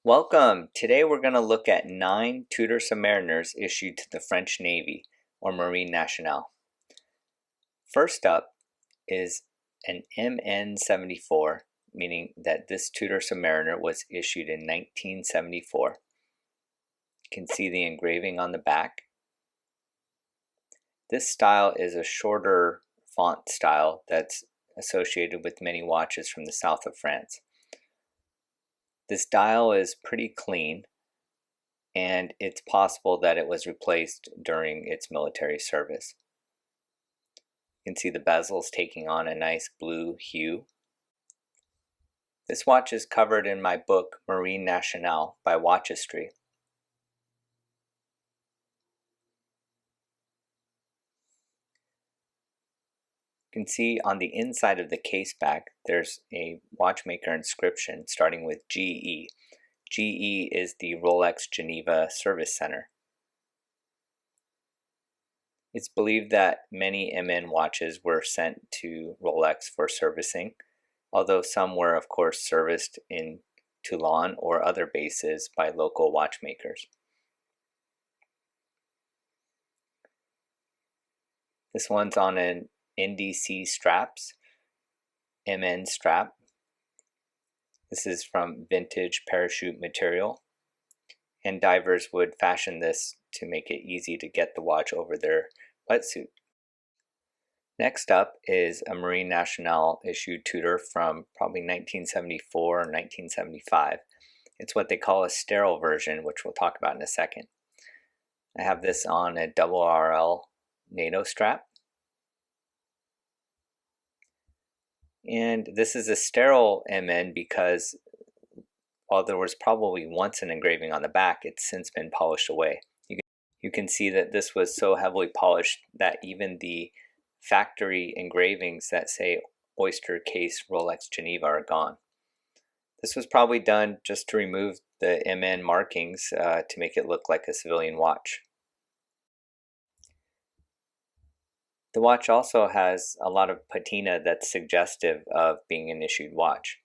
Welcome! Today we're going to look at 9 Tudor Submariners issued to the French Navy, or Marine Nationale. First up is an MN 74, meaning that this Tudor Submariner was issued in 1974. You can see the engraving on the back. This style is a shorter font style that's associated with many watches from the south of France. This dial is pretty clean, and it's possible that it was replaced during its military service. You can see the bezels taking on a nice blue hue. This watch is covered in my book Marine Nationale by WATCHISTRY. You can see on the inside of the case back there's a watchmaker inscription starting with GE. GE is the Rolex Geneva Service Center. It's believed that many MN watches were sent to Rolex for servicing, although some were of course serviced in Toulon or other bases by local watchmakers. This one's on an NDC straps, MN strap. This is from vintage parachute material, and divers would fashion this to make it easy to get the watch over their wetsuit. Next up is a Marine Nationale issued Tudor from probably 1974 or 1975. It's what they call a sterile version, which we'll talk about in a second. I have this on a RRL NATO strap. And this is a sterile MN because while there was probably once an engraving on the back, it's since been polished away. You can see that this was so heavily polished that even the factory engravings that say Oyster Case Rolex Geneva are gone. This was probably done just to remove the MN markings to make it look like a civilian watch. The watch also has a lot of patina that's suggestive of being an issued watch.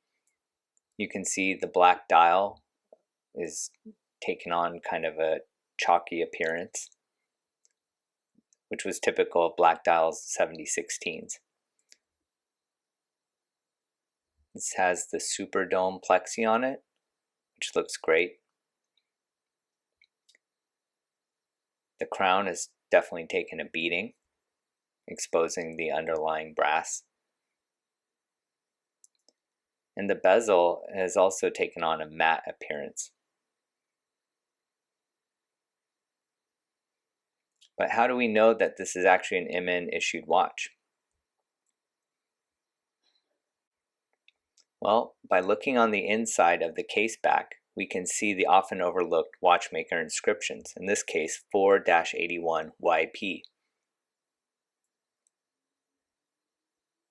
You can see the black dial is taken on kind of a chalky appearance, which was typical of black dials 7016s. This has the super dome plexi on it, which looks great. The crown has definitely taken a beating, exposing the underlying brass. And the bezel has also taken on a matte appearance. But how do we know that this is actually an MN issued watch? Well, by looking on the inside of the case back, we can see the often overlooked watchmaker inscriptions, in this case 4-81 YP.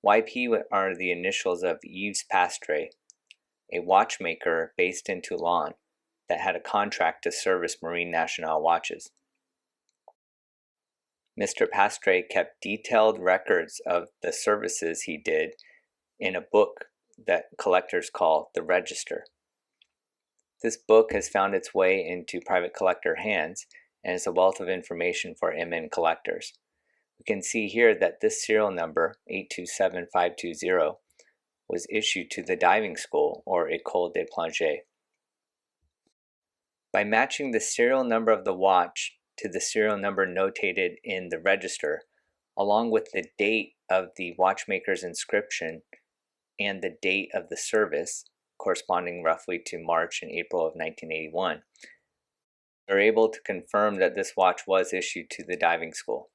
YP are the initials of Yves Pastre, a watchmaker based in Toulon that had a contract to service Marine Nationale watches. Mr. Pastre kept detailed records of the services he did in a book that collectors call the Register. This book has found its way into private collector hands and is a wealth of information for MN collectors. We can see here that this serial number, 827520, was issued to the diving school, or École des Plongeurs. By matching the serial number of the watch to the serial number notated in the register, along with the date of the watchmaker's inscription and the date of the service, corresponding roughly to March and April of 1981, we're able to confirm that this watch was issued to the diving school.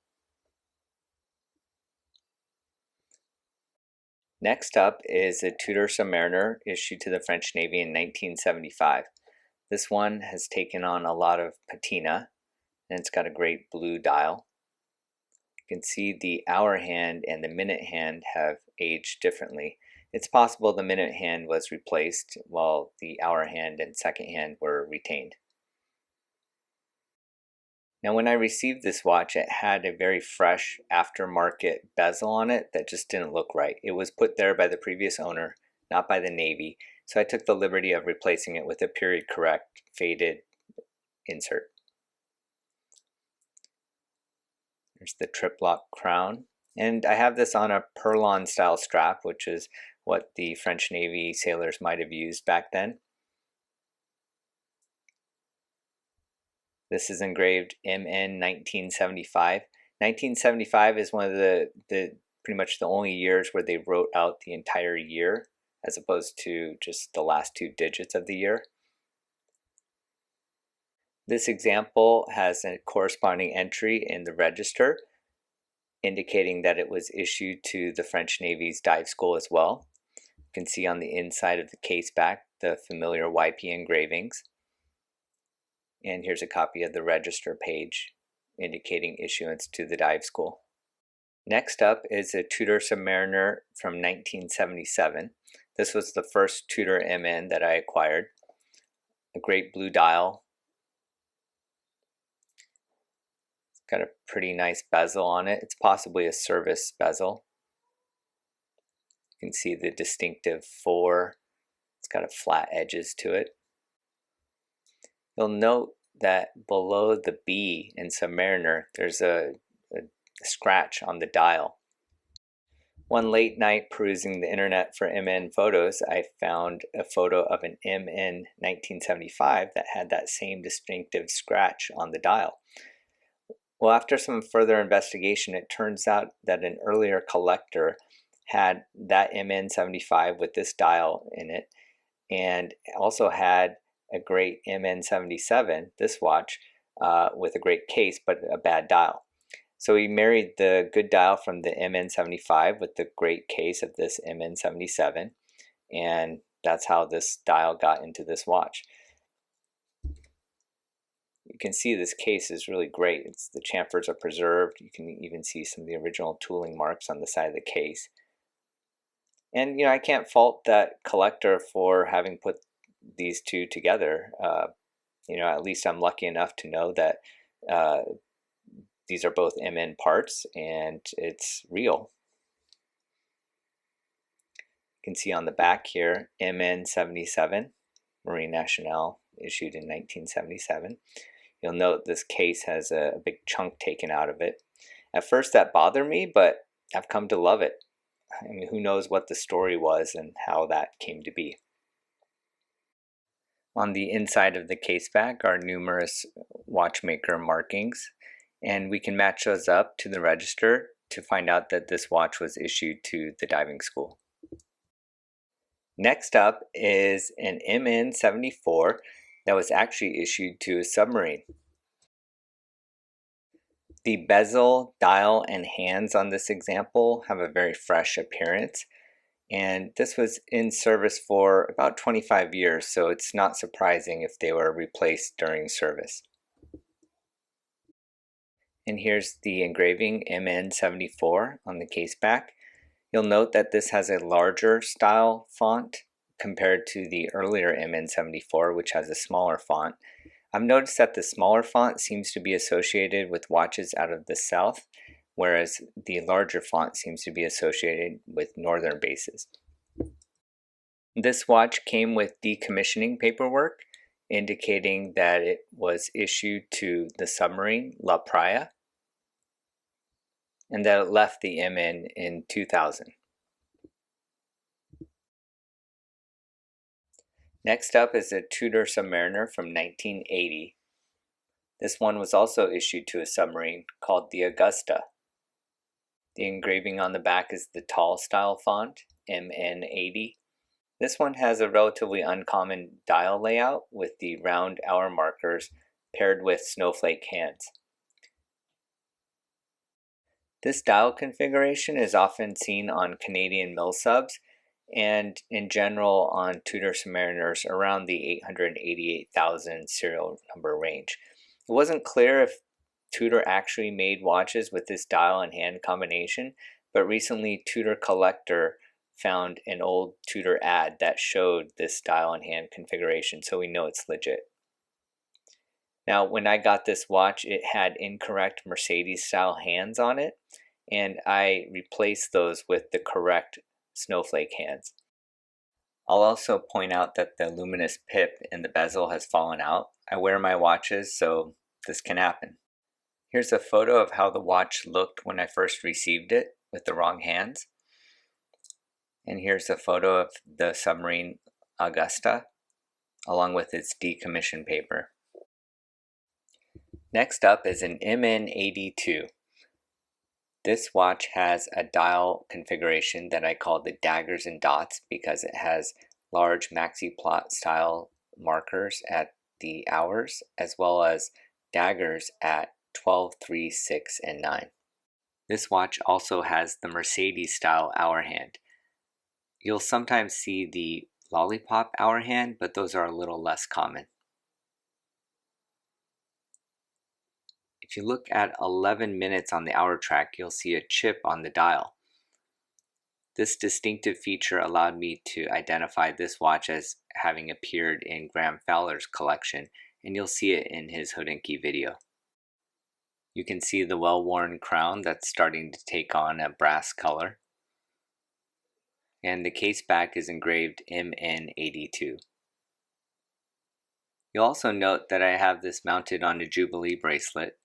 Next up is a Tudor Submariner issued to the French Navy in 1975. This one has taken on a lot of patina, and it's got a great blue dial. You can see the hour hand and the minute hand have aged differently. It's possible the minute hand was replaced while the hour hand and second hand were retained. Now when I received this watch, it had a very fresh aftermarket bezel on it that just didn't look right. It was put there by the previous owner, not by the Navy, so I took the liberty of replacing it with a period correct faded insert. There's the trip lock crown, and I have this on a purlin style strap, which is what the French Navy sailors might have used back then. This is engraved MN 1975. 1975 is one of the pretty much the only years where they wrote out the entire year as opposed to just the last 2 digits of the year. This example has a corresponding entry in the register indicating that it was issued to the French Navy's dive school as well. You can see on the inside of the case back the familiar YP engravings. And here's a copy of the register page indicating issuance to the dive school. Next up is a Tudor Submariner from 1977. This was the first Tudor MN that I acquired. A great blue dial. It's got a pretty nice bezel on it. It's possibly a service bezel. You can see the distinctive 4. It's got a flat edges to it. You'll note that below the B in Submariner, there's a scratch on the dial. One late night perusing the internet for MN photos, I found a photo of an MN 1975 that had that same distinctive scratch on the dial. Well, after some further investigation, it turns out that an earlier collector had that MN 75 with this dial in it, and also had a great MN 77, this watch, with a great case but a bad dial. So he married the good dial from the MN 75 with the great case of this MN 77, and that's how this dial got into this watch. You can see this case is really great. The chamfers are preserved. You can even see some of the original tooling marks on the side of the case. And I can't fault that collector for having put these two together. At least I'm lucky enough to know that these are both MN parts and it's real. You can see on the back here, MN 77, Marine Nationale, issued in 1977. You'll note this case has a big chunk taken out of it. At first that bothered me, but I've come to love it. I mean, who knows what the story was and how that came to be. On the inside of the case back are numerous watchmaker markings, and we can match those up to the register to find out that this watch was issued to the diving school. Next up is an MN 74 that was actually issued to a submarine. The bezel, dial, and hands on this example have a very fresh appearance, and this was in service for about 25 years, so it's not surprising if they were replaced during service. And here's the engraving MN 74 on the case back. You'll note that this has a larger style font compared to the earlier MN 74, which has a smaller font. I've noticed that the smaller font seems to be associated with watches out of the south, whereas the larger font seems to be associated with northern bases. This watch came with decommissioning paperwork indicating that it was issued to the submarine La Praia and that it left the MN in 2000. Next up is a Tudor Submariner from 1980. This one was also issued to a submarine called the Augusta. The engraving on the back is the tall style font, MN80. This one has a relatively uncommon dial layout with the round hour markers paired with snowflake hands. This dial configuration is often seen on Canadian mill subs and in general on Tudor Submariners around the 888,000 serial number range. It wasn't clear if Tudor actually made watches with this dial and hand combination, but recently Tudor Collector found an old Tudor ad that showed this dial and hand configuration, so we know it's legit. Now, when I got this watch, it had incorrect Mercedes style hands on it, and I replaced those with the correct snowflake hands. I'll also point out that the luminous pip in the bezel has fallen out. I wear my watches, so this can happen. Here's a photo of how the watch looked when I first received it with the wrong hands. And here's a photo of the submarine Augusta, along with its decommissioned paper. Next up is an MN 82. This watch has a dial configuration that I call the daggers and dots because it has large maxi plot style markers at the hours as well as daggers at 12, 3, 6, and 9. This watch also has the Mercedes style hour hand. You'll sometimes see the lollipop hour hand, but those are a little less common. If you look at 11 minutes on the hour track, you'll see a chip on the dial. This distinctive feature allowed me to identify this watch as having appeared in Graham Fowler's collection, and you'll see it in his Hodinkee video. You can see the well-worn crown that's starting to take on a brass color. And the case back is engraved MN 82. You'll also note that I have this mounted on a Jubilee bracelet.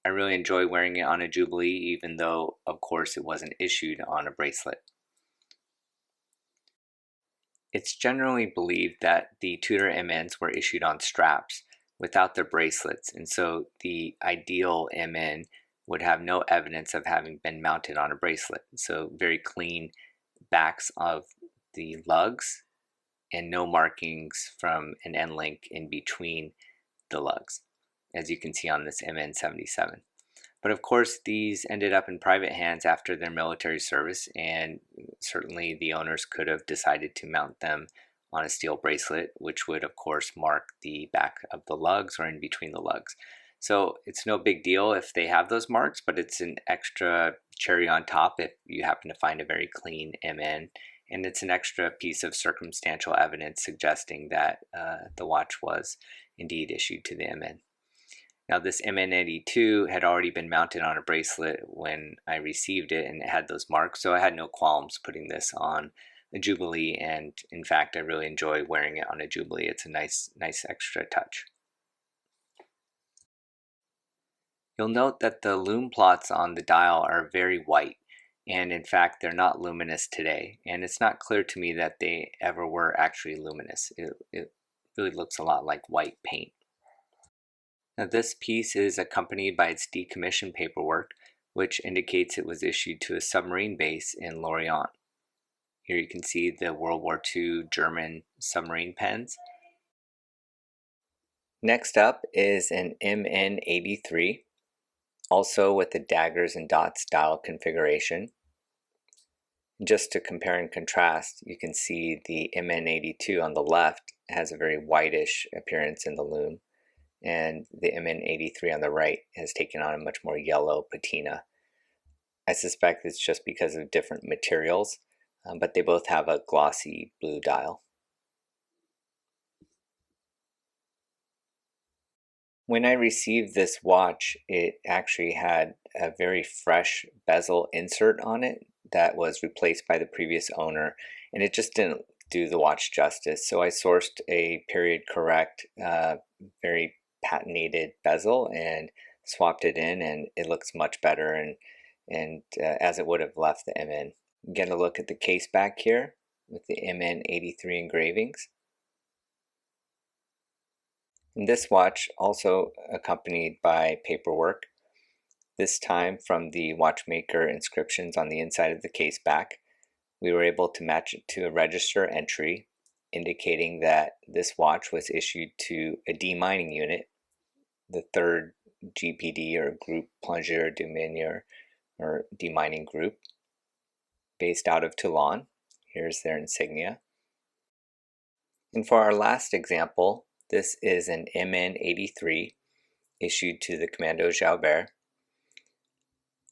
I really enjoy wearing it on a Jubilee, even though, of course, it wasn't issued on a bracelet. It's generally believed that the Tudor MNs were issued on straps without their bracelets, and so the ideal MN would have no evidence of having been mounted on a bracelet. So very clean backs of the lugs and no markings from an end link in between the lugs, as you can see on this MN 77. But of course, these ended up in private hands after their military service, and certainly the owners could have decided to mount them on a steel bracelet, which would of course mark the back of the lugs or in between the lugs. So it's no big deal if they have those marks, but it's an extra cherry on top if you happen to find a very clean MN, and it's an extra piece of circumstantial evidence suggesting that the watch was indeed issued to the MN. Now this MN82 had already been mounted on a bracelet when I received it, and it had those marks, so I had no qualms putting this on a Jubilee, and in fact I really enjoy wearing it on a Jubilee. It's a nice extra touch. You'll note that the lume plots on the dial are very white, and in fact they're not luminous today, and it's not clear to me that they ever were actually luminous. It really looks a lot like white paint. Now this piece is accompanied by its decommissioned paperwork, which indicates it was issued to a submarine base in Lorient. Here you can see the World War II German submarine pens. Next up is an MN83, also with the daggers and dots dial configuration. Just to compare and contrast, you can see the MN82 on the left has a very whitish appearance in the lume, and the MN83 on the right has taken on a much more yellow patina. I suspect it's just because of different materials, but they both have a glossy blue dial. When I received this watch, it actually had a very fresh bezel insert on it that was replaced by the previous owner, and it just didn't do the watch justice. So I sourced a period correct, very patinated bezel and swapped it in, and it looks much better and as it would have left the MN. Get a look at the case back here with the MN83 engravings. And this watch also accompanied by paperwork, this time from the watchmaker inscriptions on the inside of the case back. We were able to match it to a register entry indicating that this watch was issued to a demining unit, the 3rd GPD or Group Plongeur de Minière or demining group, based out of Toulon. Here's their insignia. And for our last example, this is an MN83 issued to the Commando Jaubert.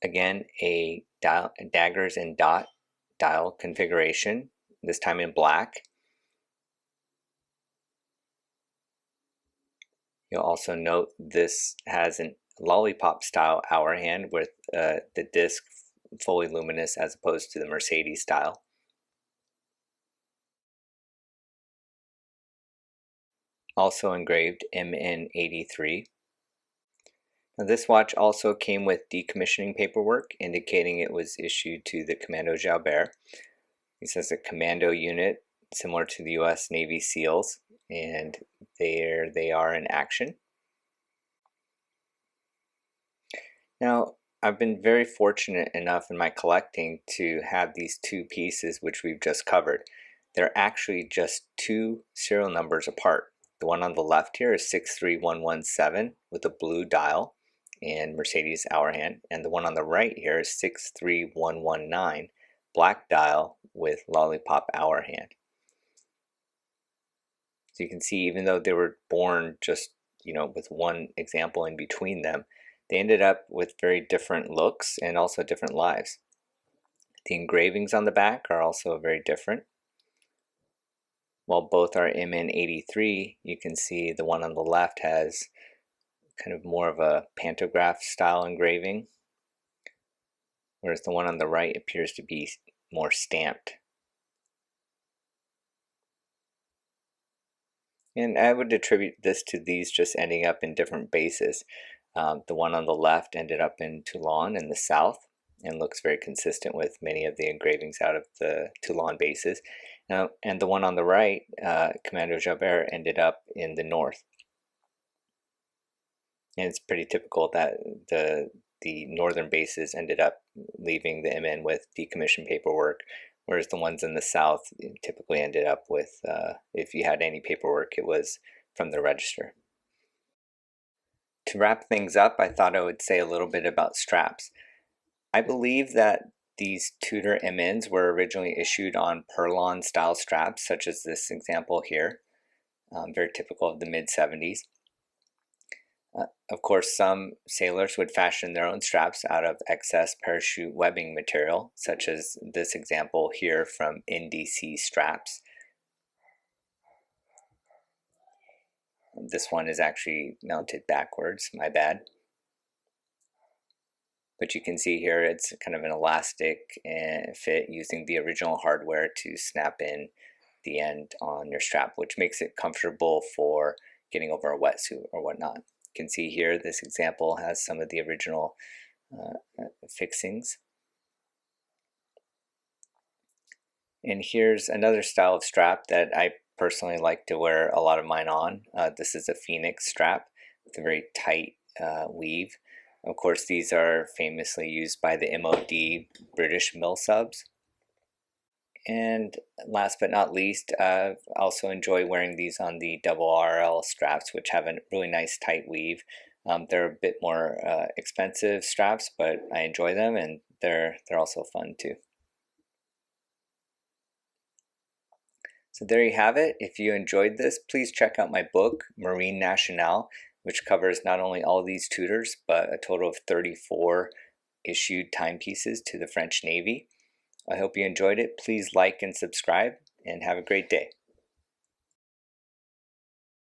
Again, a daggers and dot dial configuration, this time in black. You'll also note this has a lollipop style hour hand with the disc fully luminous as opposed to the Mercedes style. also engraved MN 83. Now, this watch also came with decommissioning paperwork indicating it was issued to the Commando Jaubert. This is a commando unit similar to the US Navy SEALs, and there they are in action. Now, I've been very fortunate enough in my collecting to have these two pieces which we've just covered. They're actually just two serial numbers apart. The one on the left here is 63117 with a blue dial and Mercedes hour hand, and the one on the right here is 63119 black dial with lollipop hour hand. So you can see, even though they were born just, with one example in between them, they ended up with very different looks and also different lives. The engravings on the back are also very different. While both are MN 83, you can see the one on the left has kind of more of a pantograph style engraving, whereas the one on the right appears to be more stamped. And I would attribute this to these just ending up in different bases. The one on the left ended up in Toulon in the south and looks very consistent with many of the engravings out of the Toulon bases. And the one on the right, Commando Jaubert, ended up in the north. And it's pretty typical that the northern bases ended up leaving the MN with decommissioned paperwork, whereas the ones in the south typically ended up with, if you had any paperwork, it was from the register. To wrap things up, I thought I would say a little bit about straps. I believe that these Tudor MNs were originally issued on purlin style straps, such as this example here, very typical of the mid-70s. Of course, some sailors would fashion their own straps out of excess parachute webbing material, such as this example here from NDC straps. This one is actually mounted backwards, my bad. But you can see here it's kind of an elastic fit using the original hardware to snap in the end on your strap, which makes it comfortable for getting over a wetsuit or whatnot. You can see here this example has some of the original fixings. And here's another style of strap that I personally like to wear a lot of mine on. This is a Phoenix strap with a very tight weave. Of course, these are famously used by the MOD British mill subs. And last but not least, I also enjoy wearing these on the RRL straps, which have a really nice tight weave. They're a bit more expensive straps, but I enjoy them, and they're also fun too. So there you have it. If you enjoyed this, please check out my book, Marine Nationale, which covers not only all these Tudors, but a total of 34 issued timepieces to the French Navy. I hope you enjoyed it. Please like and subscribe, and have a great day.